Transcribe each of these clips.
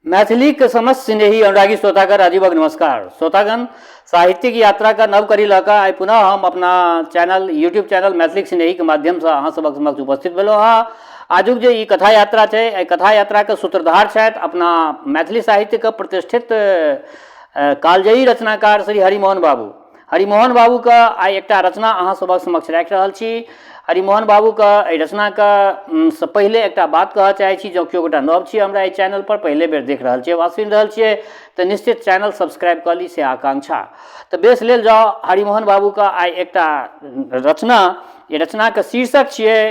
मैथिलीक समस्त स्नेही अनुरागी श्रोतागण अजीबक नमस्कार। श्रोतागण, साहित्यिक यात्रा का नव करी लऽ कऽ आइ पुनः हम अपना चैनल यूट्यूब चैनल मैथिलीक स्नेही के माध्यम से अहाँ सबक समक्ष उपस्थित भेलहुँ हँ। आजुक जे ई कथा यात्रा छै, एहि कथा यात्रा के सूत्रधार छथि अपना मैथिली साहित्य के प्रतिष्ठित कालजयी रचनाकार श्री हरिमोहन बाबू। हरिमोहन बाबू का आइ एकटा रचना अहाँ सबक समक्ष राखि रहल छी। हरिमोहन बाबू का एहि रचना का से पहले एकटा बात कहऽ चाहै छी। जँ केओ गोटा नव छी हमरा एहि चैनल पर, पहले बेर देख रहल छियै वा सुनि रहल छियै, तऽ निश्चित चैनल सब्सक्राइब कऽ ली से आकांक्षा। तऽ बेस लेल जाउ हरिमोहन बाबू का आइ एकटा रचना, ये रचना के शीर्षक छियै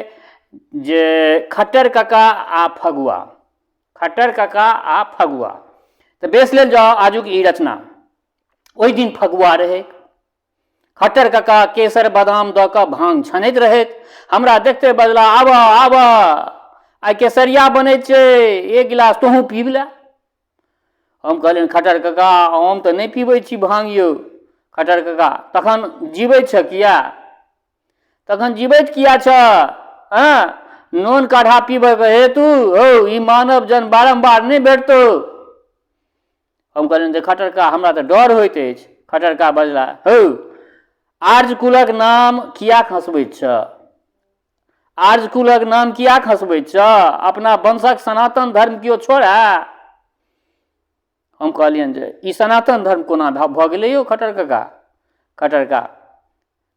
जे खट्टर काका आ फगुआ। खट्टर काका आ फगुआ। तऽ बेस लेल जाउ आजुक ई रचना। ओहि दिन फगुआ रहै। खट्टर काका केसर बादाम दऽ कऽ भांग छनैत रहैत। हमरा देखते बजला, आबऽ आबऽ आइ केसरिया बनैत छै, एक गिलास तोहूँ पीब ले। हम कहलियनि खट्टर काका हम तऽ नहि पीबै छी भांग यौ। खट्टर काका तखन जीबैत छ किया? तखन जीबैत किया छ? नून काढ़ा पीबैके हेतु हौ ई मानव जन बारम्बार नहि भेटतौ। हम कहलियनि जे खट्टर काका हमरा तऽ डर होइत अछि। खट्टर काका बजला, हौ आर्य कुलक नाम किया खसबैत छ? आर्य कुलक नाम किया खसबैत छ? अपना वंशक सनातन धर्म किओ छोड़ै? हम कहलियनि जे ई सनातन धर्म कोना भऽ गेलै यौ खट्टर काका? खट्टर काका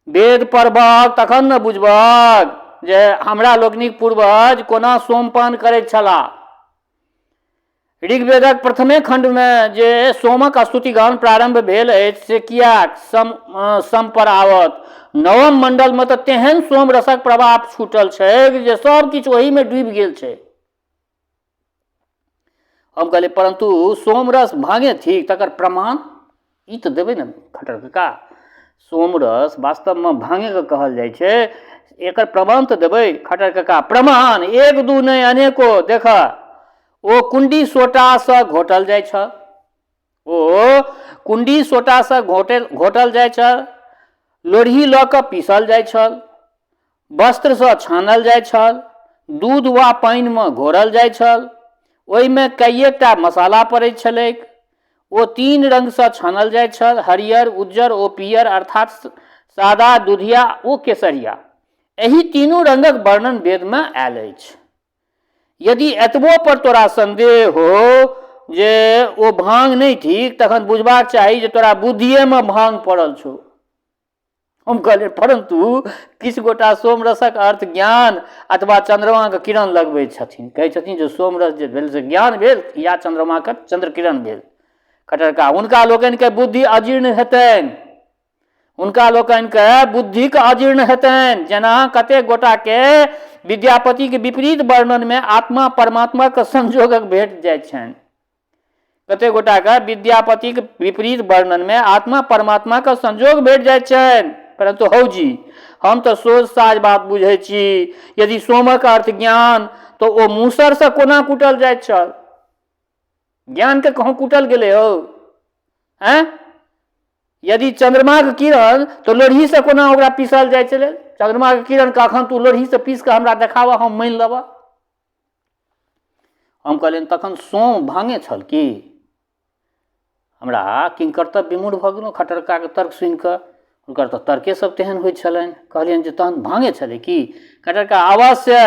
वेद पढ़बहक तखन ने बुझबहक जे हमरा लोकनिक पूर्वज कोना सोमपान करैत छलाह। ऋग्वेदक प्रथमे खंडमे जे सोमक स्तुतिगान प्रारंभ भेल अछि से कियाक सम पर आवत? नवम मंडलमे तऽ तेहन सोम रसक प्रभाव छूटल छै जे सब किछु ओहिमे डूबि गेल छै। हम कहलिए परंतु सोमरस भांगे थिक, तकर प्रमाण ई तऽ देबै ने खट्टर काका। सोमरस वास्तवमे भांगेके कहल जाइ छै, एकर प्रमाण तऽ देबै। खट्टर काका प्रमाण एक दू नहि अनेको। देख ओ कुंडी सोटासँ घोटल जाइ छल। ओ कुंडी सोटासँ घोटल जाइ छल। लोढ़ी लऽ कऽ पीसल जाइ छल। वस्त्रसँ छानल जाइ छल। दूध वा पानिमे घोरल जाइ छल। ओहिमे कईएटा मसाला पड़ैत छलैक। ओ तीन रंगसँ छानल जाइ छल, हरियर, उज्जर ओ पियर, अर्थात सादा, दुधिया ओ केसरिया। एहि तीनू रंगक वर्णन वेदमे आयल अछि। यदि एतबो पर तोरा संदेह हो जे ओ भांग नहीं ठीक, तखन बुझबाक चाही जे तोरा बुद्धिएमे भांग पड़ल छौ। हम कहलिए परंतु किछु गोटा सोमरसक अर्थ ज्ञान अथवा चंद्रमाके किरण लगबैत छथिन, कहै छथिन जे सोमरस जे भेल से ज्ञान भेल या चंद्रमाके चंद्र किरण भेल। खट्टर काका हुनका लोकनिके बुद्धि अजीर्ण हेतनि। हुनका लोकनिके बुद्धिके अजीर्ण हेतनि। जेना कतेक गोटाके विद्यापतिके विपरीत वर्णनमे आत्मा परमात्माके संजोगक भेट जाइत छनि। कतेक गोटाके विद्यापतिके विपरीत वर्णनमे आत्मा परमात्माके संजोग भेट जाइत छनि। परंतु हौ जी हम तऽ सोझ साझ बात बुझै छी। यदि सोमक अर्थ ज्ञान तऽ ओ मूसरसँ कोना कुटल जाइत छल? ज्ञानके कहूँ कुटल गेलै हौ? यदि चंद्रमाके किरण तऽ लोढ़ीसँ कोना ओकरा पीसल जाइ छलै? चंद्रमाके किरणके अखन तू लोढ़ीसँ पीस कऽ हमरा देखाबऽ, हम मानि लेबऽ। हम कहलियनि तखन सोम भांगे छल की? हमरा किंकर्तव्य विमूढ़ भऽ गेलहुँ खट्टर काकाके तर्क सुनि कऽ। हुनकर तऽ तर्के सब तेहन होइत छलनि। कहलियनि जे तहन भांगे छलै की? खट्टर काका अवश्य।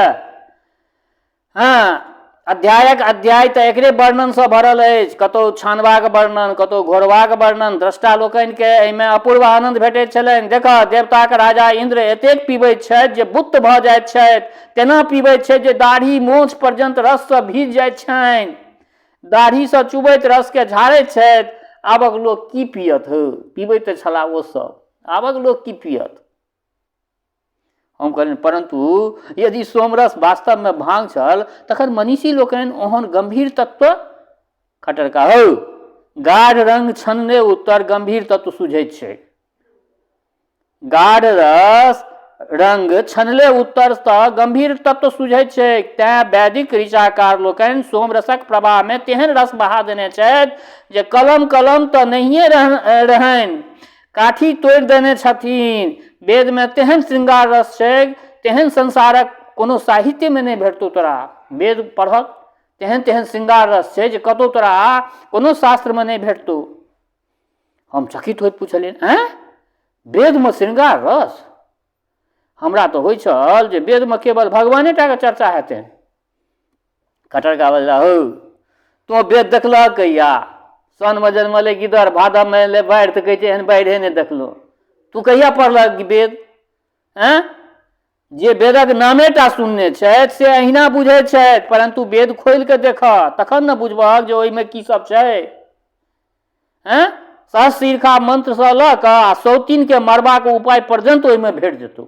अध्यायक अध्याय तऽ एकरे वर्णनसँ भरल अछि। कतहु छानबाक वर्णन, कतहु घोरबाक वर्णन। दृष्टा लोकनिके एहिमे अपूर्व आनंद भेटैत छलनि। देखऽ देवताके राजा इंद्र एतेक पीबैत छथि जे बुत्त भऽ जाइत छथि। तेना पीबैत छथि जे दाढ़ी मोछ पर्यंत रससँ भीज जाइत छनि। दाढ़ीसँ चुबैत रसके झाड़ैत छथि। आबक लोक की पियत हो? पीबैत तऽ छलाह ओ सब, आबक लोक की पियत? हम कहलियनि परंतु यदि सोमरस वास्तवमे भांग छल तखन मनीषी लोकनि ओहन गंभीर तत्व? खट्टर काका हौ गाढ़ रंग छन्ने उत्तर गंभीर तत्व सुझैत छै। गाढ़ रस रंग छनले उत्तर तऽ गंभीर तत्व सुझैत छै। तें वैदिक ऋचाकार लोकनि सोमरसक प्रवाहमे तेहन रस बहा देने छथि जे कलम कलम तऽ नहिए रहनि, काठी तोड़ि देने छथिन। वेदमे तेहन श्रृंगार रस छै, तेहन संसारक कोनो साहित्यमे नहि भेटतौ तोरा। वेद पढ़क तेहन तेहन श्रृंगार रस छै जे कतहु तोरा कोनो शास्त्रमे नहि भेटतौ। हम चकित होइत पुछलियनि, हैं वेदमे श्रृंगार रस? हमरा तऽ होइ छल जे वेदमे केवल भगवाने टाके चर्चा हेतै। कटरका बजला, हो तो वेद देखलह कहिया? सनमे जन्मले गिदर, भादवमे एलै बाढ़ि, तऽ कहै छै एहन बाढ़ि नहि देखलहुँ। तू कहिया पढ़लह वेद? हैं जे वेदक नामे टा सुनने छथि से अहिना बुझैत छथि, परंतु वेद खोलि कऽ देखऽ तखन ने बुझबहक जे ओहिमे की सब छै। हैं सहस्त्रशीर्षा मंत्रसँ लऽ कऽ आ सौतीनके मरबाक उपाय पर्यंत ओहिमे भेट जेतौ।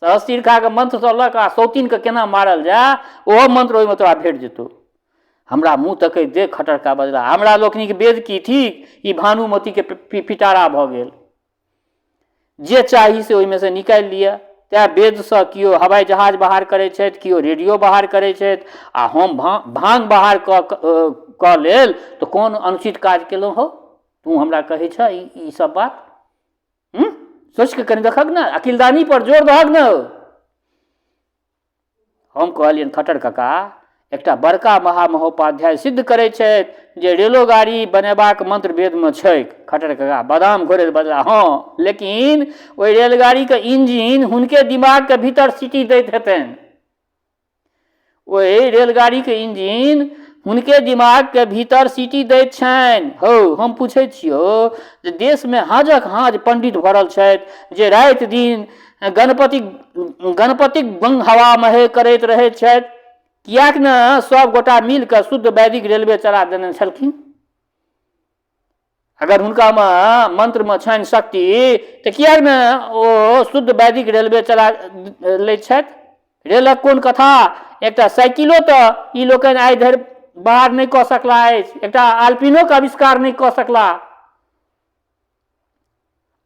सहस्त्रशीर्षाके मंत्रसँ लऽ कऽ आ सौतीनके केना मारल जाय ओहो मंत्र ओहिमे तोरा भेट जेतौ। हमरा मुँह तकैत देख खटरका बजला, हमरा लोकनिक वेद की ठीक, ई भानुमतीके पिटारा भऽ गेल। जे चाही से ओहिमे से निकालि लिअ। तैँ वेदसँ केओ हवाई जहाज बाहर करैत छथि, केओ रेडियो बाहर करैत छथि, आ हम भांग बाहर कऽ लेल तऽ कोन अनुचित काज केलहुँ हो? तू हमरा कहै छह ई सब बात? सोच के कनि देखक ने, अकिलदानी पर जोर दहक ने। हम कहलियनि, खटर काका एकटा बड़का महामहोपाध्याय सिद्ध करैत छथि जे रेलो गाड़ी बनेबाक मंत्र वेदमे छै। खटर काका बादाम घोरैत बजला, हाँ लेकिन ओहि रेलगाड़ीके इंजन हुनके दिमागके भीतर सीटी दैत हेतनि। ओहि रेलगाड़ीके इंजन हुनके दिमागके भीतर सीटी दैत छनि। हो हम पूछै छियौ जे देशमे हाजक हाज पंडित भरल छथि जे राति दिन गणपतिक बंग हवा महे करैत रहैत छथि, कियाक ने सब गोटा मिल कऽ शुद्ध वैदिक रेलवे चला देने छलखिन। अगर हुनकामे मंत्रमे छनि शक्ति तऽ कियाक ने ओ शुद्ध वैदिक रेलवे चला लैत छथि। रेलक कोन कथा, एकटा साइकिलो तऽ ई लोकनि आइ धरि बाहर नहि कऽ सकला अछि, एकटा आल्पिनोके आविष्कार नहि कऽ सकला।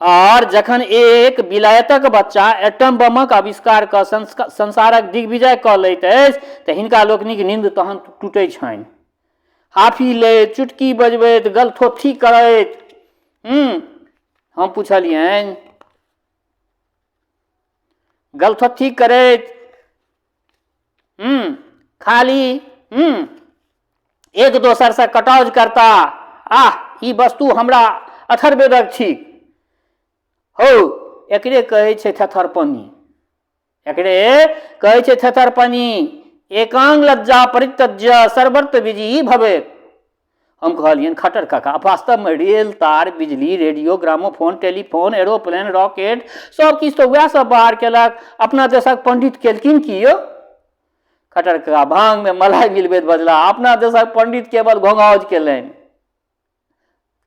और जखन एक विलायतक बच्चा एटम बमक आविष्कार कऽ संसारक दिग्विजय कऽ लैत अछि तऽ हिनका लोकनिक नींद तहन टूटै छनि। हाफी लैत, चुटकी बजबैत, गलथोथी करैत। हम पुछलियनि, गलथोथी करैत खाली एक दोसर से कटौज करता। ई वस्तु हमरा अथर्ववेदक छी। हो एकरे कहै छै थथरपनी, एकरे कहै छै थथरपनी। एकांग लज्जा परित्यज्य सर्वत्र विजयी भवेत्। हम कहलियनि, खटर काका वास्तवमे रेल, तार, बिजली, radio, gramophone, telephone, aeroplane, rocket सब किछु तऽ वएह सब बाहर केलक, अपना देशक पंडित केलखिन की यौ? खटर काका भांग में मलाई मिलबैत बजला, अपना देशक पंडित केवल घोंघाउज केलनि।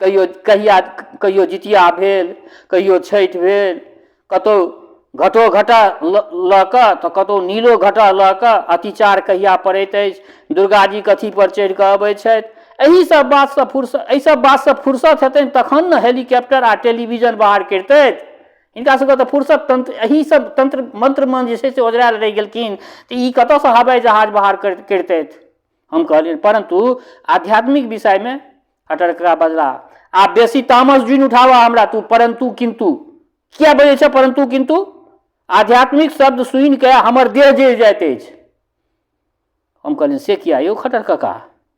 कहियो जितिया भेल, कहियो छठि भेल, कतहु घटो घटा लऽ कऽ तऽ कतहु नीलो घटा लऽ कऽ अतिचार कहिया पड़ैत अछि, दुर्गा जी कथी पर चढ़ि कऽ अबैत छथि। एहि सब बातसँ फुर्सत हेतनि तखन ने हेलीकॉप्टर आ टेलीविजन बाहर करितथि। हिनका सबके तऽ फुर्सत तंत्र एहि सब तंत्र मंत्रमे जे छै से ओझरायल रहि गेलखिन, तऽ ई कतऽसँ हवाई जहाज बाहर करितथि। हम कहलियनि, परंतु आध्यात्मिक विषयमे खटर काका बजला, आब बेसी तामस जुनि उठावा हमरा तू। परंतु किंतु किया बजै छै परंतु किंतु? आध्यात्मिक शब्द सुनि के हमर देह जरि जाइत अछि। हम कहलियनि, से किया यौ खटर काका?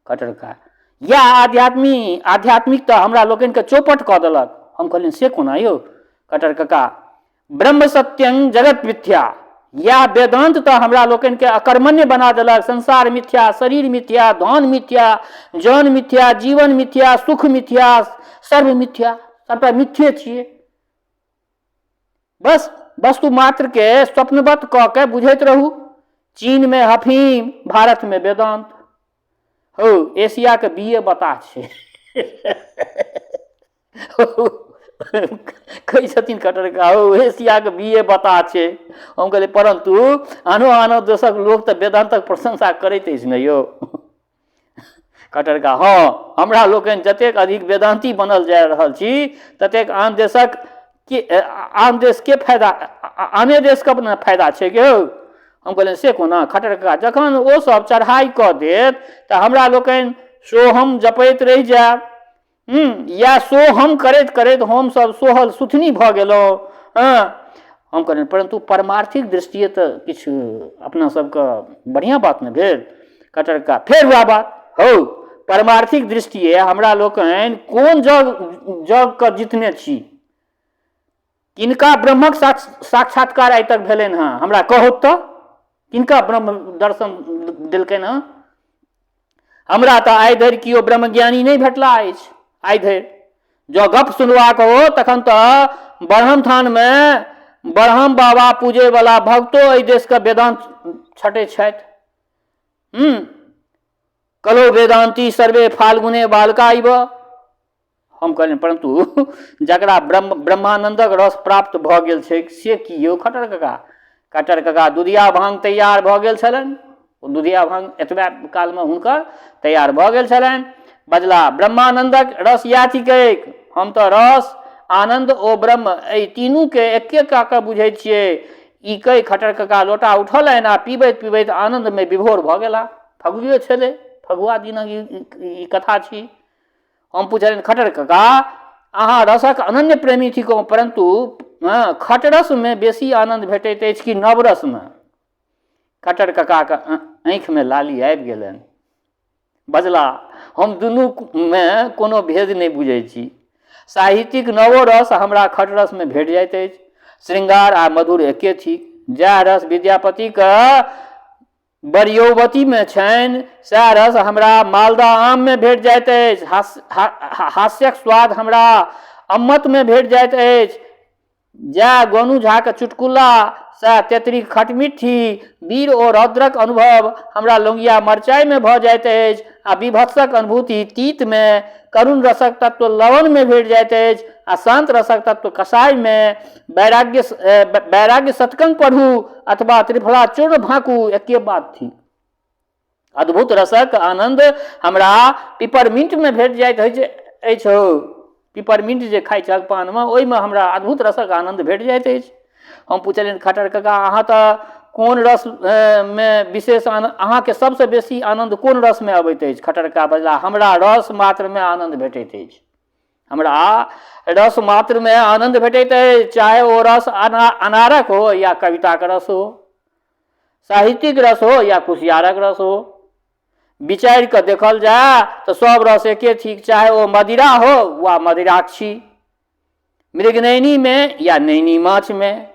खटर काका, या आध्यात्मिक तऽ हमरा लोकनिके चौपट कऽ देलक। हम कहलियनि, से कोना यौ? खटर काका, ब्रह्म सत्यं जगत मिथ्या, या वेदांत तऽ हमरा लोकनिके अकर्मण्य बना देलक। संसार मिथ्या, शरीर मिथ्या, धन मिथ्या, जन मिथ्या, जीवन मिथ्या, सुख मिथ्या, सर्व मिथ्या, सबटा मिथ्ये छियै। बस वस्तु मात्र के स्वप्नवत कऽ के बुझैत रहू। चीन में अफीम, भारत में वेदांत। हो एशिया के बीए बता छै। कहै छथिन खटर काका, हो एशिया के बीए बता छै। हम कहलियै, परंतु आनो देशक लोक तऽ वेदांतक प्रशंसा करैत अछि ने यौ। खटर काका, हाँ हमरा लोकनि जतेक अधिक वेदांती बनल जा रहल छी ततेक आन देशके फायदा, आने देशके अपना फायदा छै यौ। हम कहलियनि, से कोना? खटर काका, जखन ओ सब चढ़ाई कऽ देत तऽ हमरा लोकनि सोहम जपैत रहि जायब। या सोहम करैत करैत हमसब सोहल सुथनी भऽ गेलहुँ। हम कहलियनि, परंतु परमार्थिक दृष्टिए तऽ किछु अपना सबके बढ़िआँ बात ने भेल। खटर का फेर हुआ बात हो परमार्थिक दृष्टिए हमरा लोकनि कोन जग के जितने छी, किनका ब्रह्मक साक्षात्कार आइ तक भेलनि हँ, हमरा कहू तऽ किनका ब्रह्म दर्शन देलकनि हँ? हमरा तऽ आइ धरि केओ ब्रह्मज्ञानी नहि भेटला अछि। आइ धरि जँ गप सुनबाक हो तखन तऽ ब्रह्म थानमे ब्रह्म बाबा पूजे वाला भक्तो एहि देशके वेदांत छटै छथि। कलो वेदांती सर्वे फाल्गुने बालका इव। हम कहलियनि परंतु जकरा ब्रह्मानंदक रस प्राप्त भऽ गेल छै से की यौ खट्टर काका? खट्टर काका दुधिया भांग तैयार भऽ गेल छलनि, ओ दुधिया भांग एतबा कालमे हुनकर तैयार भऽ गेल छलनि। बजला ब्रह्मानंदक रस या थिकैक, हम तऽ रस आनंद ओ ब्रह्म एहि तीनू के एके कऽ कऽ बुझै छियै। ई कहि खट्टर काका लोटा उठौलनि आ पीबैत पीबैत आनंद में विभोर भऽ गेला। फगुए छलै, फगुआ दिनक ई कथा छी। हम पूछलियनि खट्टर काका अहाँ रसक अनन्य प्रेमी थी, परंतु खटरस में बेसी आनंद भेटैत अछि कि नवरस में? खट्टर काका के आँखि में लाली आबि गेलनि। बजला हम दुनू में कोनो भेद नहि बुझै छी। साहित्यिक नवो रस हमरा खटरस में भेट जाइत अछि। श्रृंगार आ मधुर एके थिक। जएह रस विद्यापति के बरियौवती में छनि सएह रस हमरा मालदह आम में भेट जाइत अछि। हास्यक स्वाद हमरा अम्मत में भेट जाइत अछि। जएह गोनू झा के चुटकुला सएह तेतरी खटमिठी वीर ओ रौद्रक अनुभव हमरा लौंगिया मरचाई में भऽ जाइत अछि। आ विभत्सक अनुभूति तीत में, करुण रसक तत्व लवण में भेट जाइत अछि आ शांत रसक तत्व कषाय में। वैराग्य शतकं पढ़ू अथवा त्रिफला चूर्ण भाकू, एके बात थी। अद्भुत रसक आनंद हमरा पिपरमिंट में भेट जाइत अछि। पिपरमिंट जे खाइ छै पान में, ओहि में हमरा अद्भुत रसक आनंद भेट जाइत अछि। हम पूछलियनि खट्टर काका अहाँ तऽ कोन रस में विशेष आनंद, अहाँ के सबसे बेसी आनंद कोन रस में अबैत अछि? खट्टर काका बजला हमरा रस मात्र में आनंद भेटैत अछि। हमरा रस मात्र में आनंद भेटैत अछि, चाहे ओ रस अनारक हो या कविता के रस हो, साहित्यिक रस हो या कुशियारक रस हो। विचार के देखल जाए तो सब रस एके थिक, चाहे वो मदिरा हो वा मदिराक्षी, मृगनयनी में या नैनी माछ में,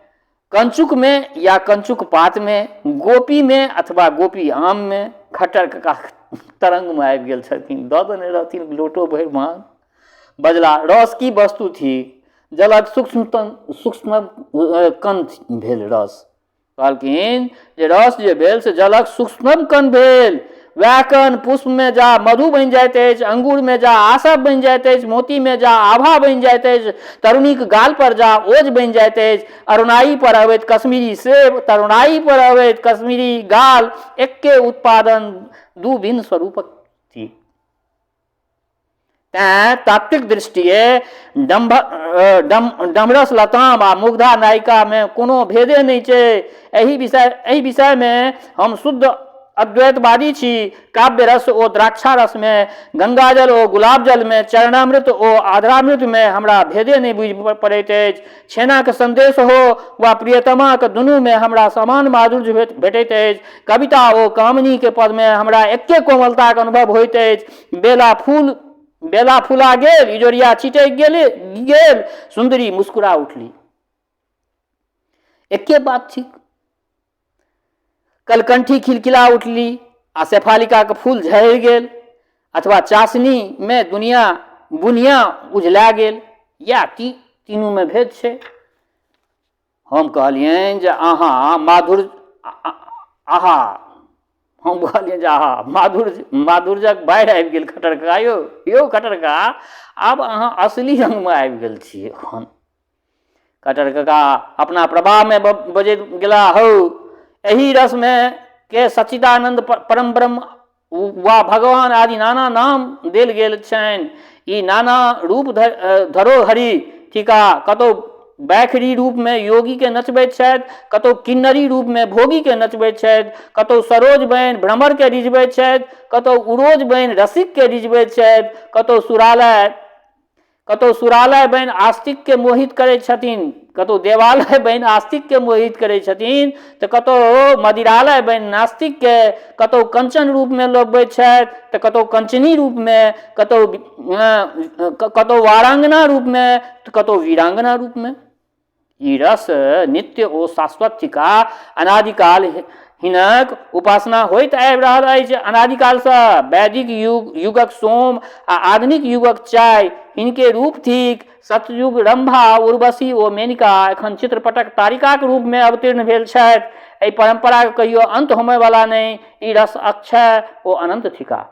कंचुक में या कंचुक पात में, गोपी में अथवा गोपी आम में। खट्टर काका तरंग में आबि गेल छलखिन, दऽ देने रहथिन लोटो भरि मान। बजला रस की वस्तु थी? जलक सूक्ष्म कण भेल रस। कहलखिन जे रस जे भेल से जलक सूक्ष्म कण भेल। वएह कण पुष्प में जा मधु बनि जाइत अछि, अंगूर में जा आसव बनि जाइत अछि, मोती में जा आभा बनि जाइत अछि, तरुणीक गाल पर जा ओज बनि जाइत अछि, अरुणाई पर अबैत कश्मीरी सेब, तरुणाई पर अबैत कश्मीरी गाल, एके उत्पादन दू भिन्न स्वरूपक थी। तैं तात्विक दृष्टिए डमरस लताम आ मुग्धा नायिका में कोनो भेदे नहीं छै। एहि विषय में हम शुद्ध अद्वैतवादी छी। काव्य रस ओ द्राक्षा रस में, गंगाजल ओ गुलाब जल में, चरणामृत ओ आद्रामृत में हमरा भेदे नहीं बुझि पड़ैत अछि। छेना के संदेश हो वा प्रियतमा के, दुनू में हमरा समान माधुर्य भेटैत अछि। कविता ओ कामनी के पद में हमरा एके कोमलता के अनुभव होइत अछि। बेला फुला गेल, इजोरिया छिटक गेल, सुंदरी मुस्कुरा उठली, एके बात थी। कलकंठी खिलखिला उठली आ शेफालिका के फूल झड़ि गेल, अथवा चाशनी में बुनिया उझला गेल, या तीनू में भेद छै। हम कहलियनि जे माधुर्यक बाढ़ि आबि गेल खट्टर काका। यौ खट्टर काका आब अहाँ असली रंग में आबि गेल छियै एखन। खट्टर काका अपना प्रभाव में बजैत गेला हौ एही रस में के सच्चिदानंद परम ब्रह्म वा भगवान आदि नाना नाम देल गेल छनि। ई नाना रूप धरोहरि थिका। कतौ बैखरी रूप में योगी के नचबैत छथि, कतौ किन्नरी रूप में भोगी के नचबैत छथि, कतौ सरोज बनि भ्रमर के रिझबैत छथि, कतौ उरोज बनि रसिक के रिझबैत छथि, कतौ सुरालय कतौ सुरालय बनि आस्तिक के मोहित करै छथिन, कतौ देवालय बनि आस्तिक के मोहित करै छथिन, तऽ कतौ मदिरालय बनि नास्तिक के, कतौ कंचन रूप में लोभबै छथि तऽ कतौ कंचनी रूप में, कतौ वारांगना रूप में तऽ कतौ वीरांगना रूप में। ई रस नित्य ओ शाश्वत थिका, अनादिकाल हिनक उपासना होइत आबि रहल अछि। अनादिकाल से वैदिक युगक सोम आ आधुनिक युगक चाय हिनके रूप थिक। सतयुग रंभा उर्वशी ओ मेनिका एखन चित्रपटक तारिकाक रूप में अवतीर्ण भेल छथि। एहि परंपरा के कहियो अंत होमय वाला नहीं। ई रस अक्षय ओ अनंत थिका।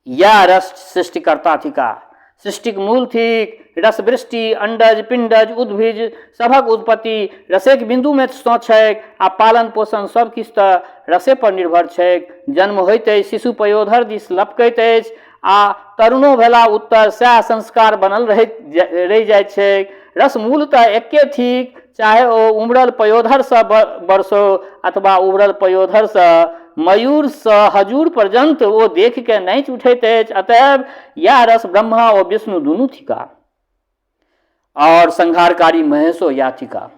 या रस सृष्टिकर्ता थिका, सृष्टिक मूल थिक। रस वृष्टि, अंडज, पिंडज, उद्भिज सभक उत्पत्ति रसे के बिंदु में छैक आ पालन पोषण सब किछु तऽ रसे पर निर्भर छैक। जन्म होइत अछि, शिशु पयोधर दिस लपकैत अछि आ तरुणो भेला उत्तर सएह संस्कार बनल रहि जाइत छैक। रस मूलतः एके थिक, चाहे ओ उमड़ल पयोधर से बरसो अथवा उबरल पयोधर से मयूर से हजूर पर्यंत ओ देख के नाचि उठैत अछि। अतएव यह रस ब्रह्मा और विष्णु दुनू थिका और संहारकारी महेशो या थिका।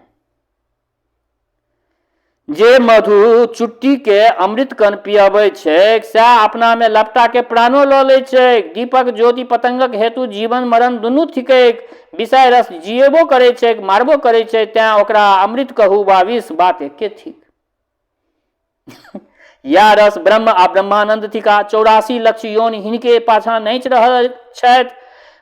जे मधु चुट्टी के अमृत कण पियाबै छैक सएह अपना में लपटा के प्राणो लऽ लै छैक। दीपक ज्योति पतंगक हेतु जीवन मरण दुनू थिकैक। विषय रस जियेबो करै छैक, मारबो करै छै, तें ओकरा अमृत कहू वा विष, बात एके थिक। या रस ब्रह्म आ ब्रह्मानंद थिका। 84 लक्ष योनि हिनके पाछा नाचि रहल छथि।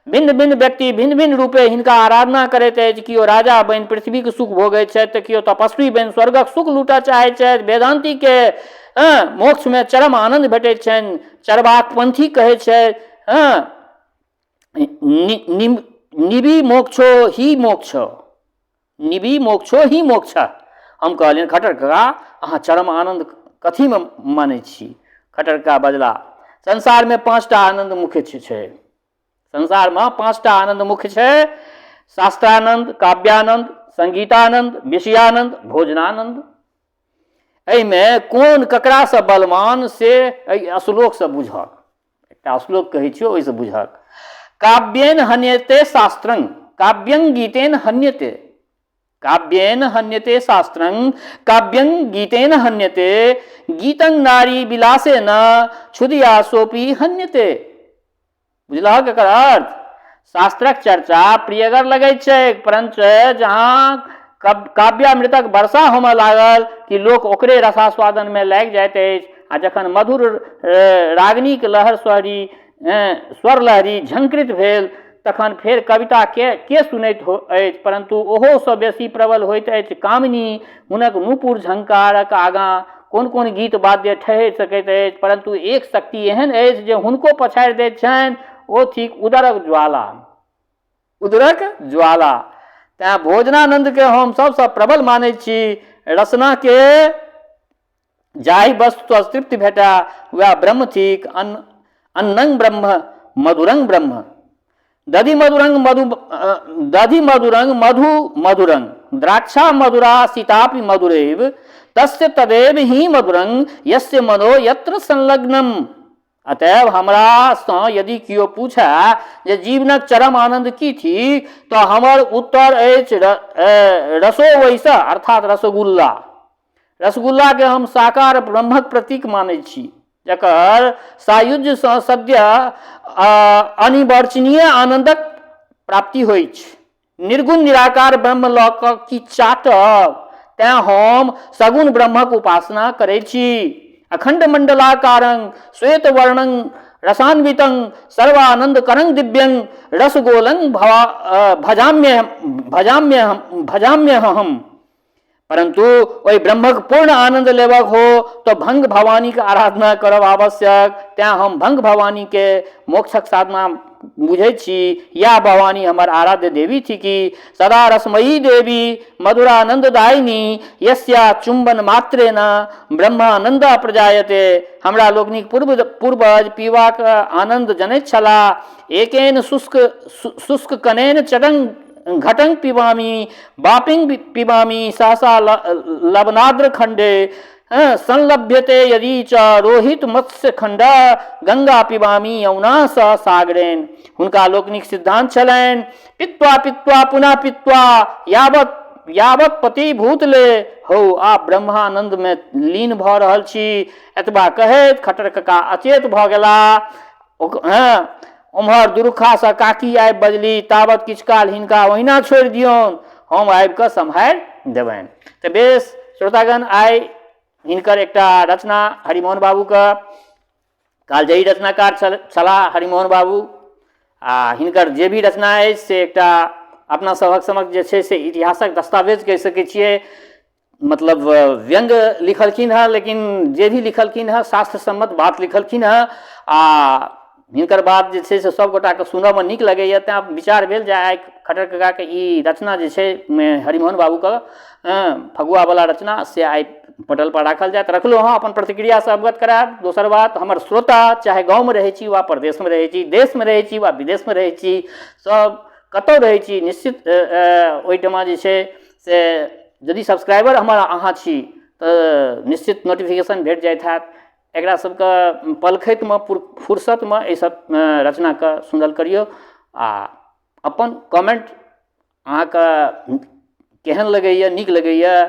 भिन्न भिन्न व्यक्ति भिन्न भिन्न रूपे हिनका आराधना करैत अछि। कियो राजा बनि पृथ्वी के सुख भोगैत छथि तऽ कियो तपस्वी बनि स्वर्गक सुख लूटऽ चाहैत छथि। वेदांती के मोक्ष में चरम आनंद भेटैत छनि। चरवाकपंथी कहै छै निबी मोक्षो ही मोक्ष, निबी मोक्षो ही मोक्ष। हम कहलियनि खट्टर काका अहाँ चरम आनंद कथी में मानै छी? खट्टर काका बजला संसार में 5टा आनंद मुख्य छै। संसार में 5टा आनंद मुख्य छै। शास्त्रानंद, काव्यानंद, संगीतानंद, विषयानंद, भोजनानंद। एहिमे कोन ककरा से बलवान से श्लोक से बुझक। एकटा श्लोक कहै छियै ओहि से बुझक। काव्येन हन्यते शास्त्रं, काव्यं गीतेन हन्यते, काव्येन हन्यते शास्त्रं, काव्यं गीतेन हन्यते, गीतं नारी विलासेन क्षुधिया सोपी हन्यते। बुझलहक एकर अर्थ? शास्त्रक चर्चा प्रियगर लगै छै, परंतु जहाँ काव्यामृतक वर्षा होमय लागल कि लोक ओकरे रसास्वादन में लागि जाइत अछि। आ जखन मधुर रागनीक लहर स्वर लहरी झंकृत भेल तखन फेर कविता के सुनैत अछि, परंतु ओहो सँ बेसी प्रबल होइत अछि कामिनी। हुनक नूपुर झंकारक आगाँ कोन कोन गीत वाद्य ठहरि सकैत अछि, परंतु एक शक्ति एहन अछि जे हुनको पछाड़ि दैत छनि, ओ थिक उदरक ज्वाला। उदरक ज्वाला। तें भोजनानंद के हम सबसे प्रबल मानै छी। रसना के जाहि वस्तु तृप्ति भेटा वह ब्रह्म थिक। अन्नं ब्रह्म मधुरंग ब्रह्म। दधि मधुरंग मधु मधुरंग, द्राक्षा मधुरा सीतापि मधुरैव, तस्य तदेव ही मधुरंग यस्य मनो यत्र संलग्नम। अतएव हमरा सँ यदि कियो पूछे जे जीवनक चरम आनंद की थिक तऽ हमर उत्तर अछि रसो वैसा, अर्थात रसगुल्ला। रसगुल्ला के हम साकार ब्रह्मक प्रतीक मानै छी, जकर सायुज्य सँ सद्य अनिवर्चनीय आनंदक प्राप्ति होइत छै। निर्गुण निराकार ब्रह्म लऽ कऽ की चाटब? तें हम सगुण ब्रह्मक उपासना करै छी। अखंड मंडलाकारं श्वेत वर्णं रसान्वितं सर्वानंद करं दिव्यं रसगोलं भजाम्यहम्। परंतु ओहि ब्रह्मक पूर्ण आनंद लेबक हो तो भंग भवानी के आराधना करब आवश्यक। तें हम भंग भवानी के मोक्षक साधना बुझै छी। या भवानी हमर आराध्य देवी थी कि सदा रसमयी देवी मधुरानंददायिनी यस्या चुंबन मात्रेन ब्रह्मानंद प्रजायते। हमरा लोकनिक पूर्वज पीबाक आनंद जनैत छलाह। एकेन शुष्क कनेन चटं घटं पिबामी बापिंग पिबामी सहसा लवनाद्र खंडे संलभ्यते यदि च रोहित मत्स्य खंड गंगा पिबामी यमुना स सागरेन। हुनका लोकनिक सिद्धांत छलनि, पित्वा पित्वा पुनः पित्वा यावत यावत पति भूतले हो आप ब्रह्मानंद में लीन भऽ रहल छी। एतबा कहैत खट्टर कक्का अचेत भऽ गेला। उम्हर दुरुखा सँ काकी आबि बजली, तावत किछु काल हिनका ओहिना छोड़ि दियौन, हम आबि कऽ सम्हारि देबनि। तऽ बेस श्रोतागण, आइ हिनकर एकटा रचना हरिमोहन बाबूके कालजयी रचनाकार छलाह हरिमोहन बाबू, आ हिनकर जे भी रचना अछि से एकटा अपना सभक समक्ष जे छै से इतिहासक दस्तावेज कहि सकै छियै। मतलब व्यंग लिखलखिन हँ, लेकिन जे भी लिखलखिन हँ शास्त्र सम्मत बात लिखलखिन हँ। आ हिनकर बात जे छै से सब गोटाके सुनऽमे नीक लगैए। तेँ विचार भेल जे आइ खट्टर कक्काके ई रचना जे छै हरिमोहन बाबूके फगुआवला रचना से आइ पटल पर राखल जाए। तऽ रखलहुँ हँ अपन प्रतिक्रियासँ अवगत करायब। दोसर बात, हमर श्रोता चाहे गाँवमे रहै छी वा परदेशमे रहै छी, देशमे रहै छी वा विदेशमे रहै छी, सब कतौ रहै छी, निश्चित ओहिठमा जे छै से यदि सब्सक्राइबर हमर अहाँ छी तऽ निश्चित नोटिफिकेशन भेट जाइत हैत। एकरा सबके पलखैतमे फुर्सतमे एहि सब रचनाके सुनल करियौ, आ अपन कमेंट अहाँके केहन लगैए, नीक लगैए,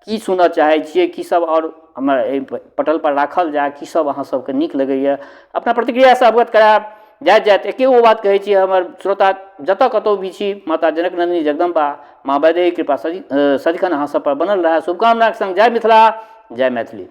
की सुनऽ चाहै छियै, की सब आओर हमर एहि पटल पर राखल जाए, की सब अहाँ सबके नीक लगैए, अपना प्रतिक्रियासँ अवगत करायब। जाइत जाइत एके गो बात कहै छी, हमर श्रोता जतऽ कतौ भी छी, माता जनक नंदिनी जगदम्बा माँ वैदेही कृपा सदिखन अहाँ सब पर बनल रहै। शुभकामनाक संग जय मिथिला, जय मैथिली।